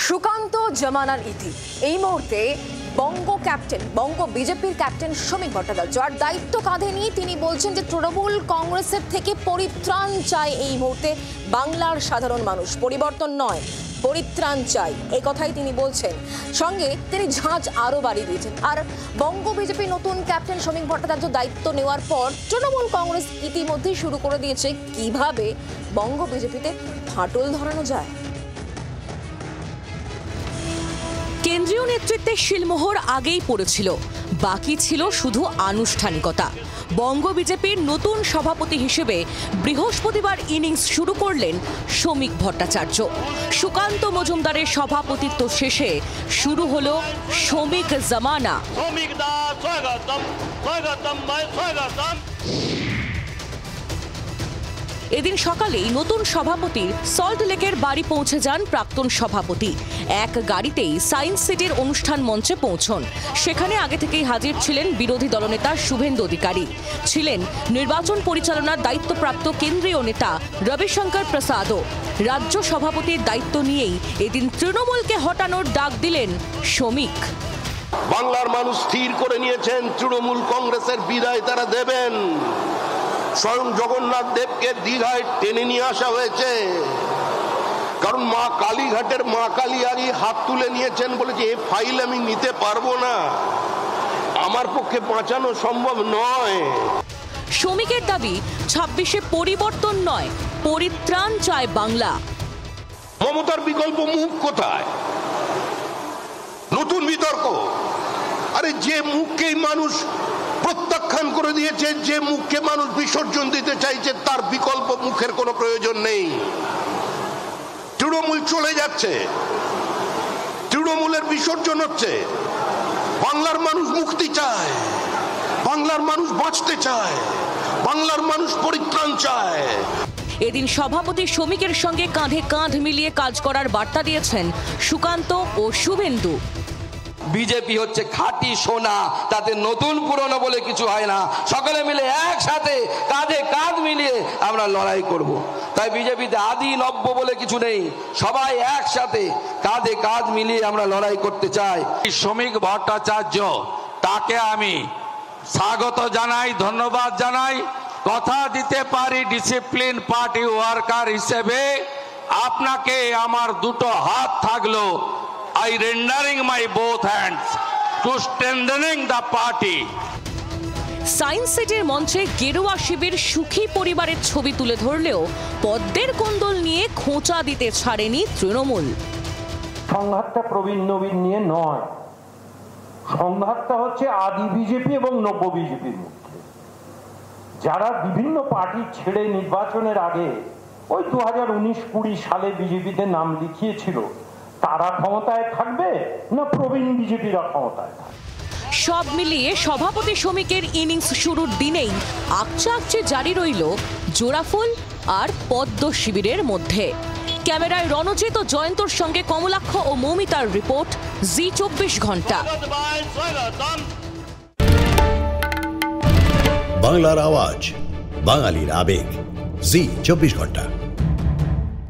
সুকান্ত জমানার ইতি এই মুহূর্তে বঙ্গ বিজেপির ক্যাপ্টেন শ্রমিক ভট্টাচার্য আর দায়িত্ব কাঁধে নিয়ে তিনি বলছেন যে তৃণমূল কংগ্রেসের থেকে পরিত্রাণ চায় এই মুহূর্তে বাংলার সাধারণ মানুষ, পরিবর্তন নয় পরিত্রাণ চাই, এই কথাই তিনি বলছেন। সঙ্গে তিনি ঝাঁজ আরো বাড়িয়ে দিয়েছেন। আর বঙ্গ বিজেপি নতুন ক্যাপ্টেন শ্রমিক ভট্টাচার্য দায়িত্ব নেওয়ার পর তৃণমূল কংগ্রেস ইতিমধ্যেই শুরু করে দিয়েছে কিভাবে বঙ্গ বিজেপিতে ফাটল ধরানো যায়। কেন্দ্রীয় নেতৃত্বে শিলমোহর আগেই পড়েছিল, বাকি ছিল শুধু আনুষ্ঠানিকতা। বঙ্গ বিজেপির নতুন সভাপতি হিসেবে বৃহস্পতিবার ইনিংস শুরু করলেন শ্রমিক ভট্টাচার্য। সুকান্ত মজুমদারের সভাপতিত্ব শেষে শুরু হলো শ্রমিক জমানা। এদিন সকালেই নতুন সভাপতির সল্ট লেকের বাড়ি পৌঁছে যান প্রাক্তন সভাপতি। এক গাড়িতেই সায়েন্স সিটির অনুষ্ঠান মঞ্চে পৌঁছন। সেখানে আগে থেকেই হাজির ছিলেন বিরোধী দলনেতা শুভেন্দু অধিকারী, ছিলেন নির্বাচন পরিচালনার দায়িত্বপ্রাপ্ত কেন্দ্রীয় নেতা রবিশঙ্কর প্রসাদও। রাজ্য সভাপতির দায়িত্ব নিয়েই এদিন তৃণমূলকে হটানোর ডাক দিলেন শ্রমিক। বাংলার মানুষ স্থির করে নিয়েছেন তৃণমূল কংগ্রেসের বিদায় তারা দেবেন। স্বয়ং জগন্নাথ দেবকে দীঘায় টেনে নিয়ে আসা হয়েছে, কারণ মা কালীঘাটের মা কালিয়ারি হাত তুলে নিয়েছেন, বলেছে এই ফাইল আমি নিতে পারবো না, আমার পক্ষে বাঁচানো সম্ভব নয়। শ্রমিকের দাবি ২৬-এ পরিবর্তন নয় পরিত্রাণ চায় বাংলা। মমতার বিকল্প মুখ কোথায়? নতুন বিতর্ক। আরে যে মুখকেই মানুষ প্রত্যাখ্যান করে দিয়েছে, যে মুখকে মানুষ বিসর্জন দিতে চাইছে, তার বিকল্প মুখের কোনো প্রয়োজন নেই। তৃণমূল চলে যাচ্ছে, তৃণমূলের বিসর্জন হচ্ছে। বাংলার মানুষ মুক্তি চায়, বাংলার মানুষ বাঁচতে চায়, বাংলার মানুষ পরিত্রাণ চায়। এদিন সভাপতি শ্রমিকের সঙ্গে কাঁধে কাঁধ মিলিয়ে কাজ করার বার্তা দিয়েছেন সুকান্ত ও শুভেন্দু। বিজেপি হচ্ছে খাঁটি সোনা, তাতে নতুন পুরনো বলে কিছু হয় না। সকলে মিলে একসাথে কাঁধে কাঁধ মিলিয়ে আমরা লড়াই করব। তাই বিজেপিতে আদি নব্য বলে কিছু নেই, সবাই একসাথে কাঁধে কাঁধ মিলিয়ে আমরা লড়াই করতে চাই। শ্রমিক ভট্টাচার্য, তাকে আমি স্বাগত জানাই, ধন্যবাদ জানাই। কথা দিতে পারি ডিসিপ্লিন পার্টি ওয়ার্কার হিসেবে আপনাকে আমার দুটো হাত থাকলো। I rendering my both hands to strengthening the party. Science সিটির মঞ্চে গেরুয়া শিবির সুখী পরিবারের ছবি তুলে ধরলেও পদ্মের কোন্দল নিয়ে খোঁচা দিতে ছাড়েনি তৃণমূল। সংঘাতটা প্রবীণ নবীন নিয়ে নয়, সংঘাতটা হচ্ছে আদি বিজেপি এবং নব্য বিজেপির মধ্যে। যারা বিভিন্ন পার্টি ছেড়ে নির্বাচনের আগে ওই 2019-20 সালে বিজেপিতে নাম লিখিয়েছিল, তারা ক্ষমতায় থাকবে না প্রবীণ বিজেপিরা ক্ষমতায় থাকবে? সব মিলিয়ে সভাপতি শ্রমিকের ইনিংস শুরুর দিনেই আকচে জারি রইল জোড়াফুল আর পদ্ম শিবিরের মধ্যে। ক্যামেরায় রণজিৎ ও জয়ন্তর সঙ্গে কমলাক্ষ ও মৌমিতার রিপোর্ট, জি 24 ঘন্টা। বাংলার আওয়াজ, বাঙালির আবেগ, জি 24 ঘন্টা।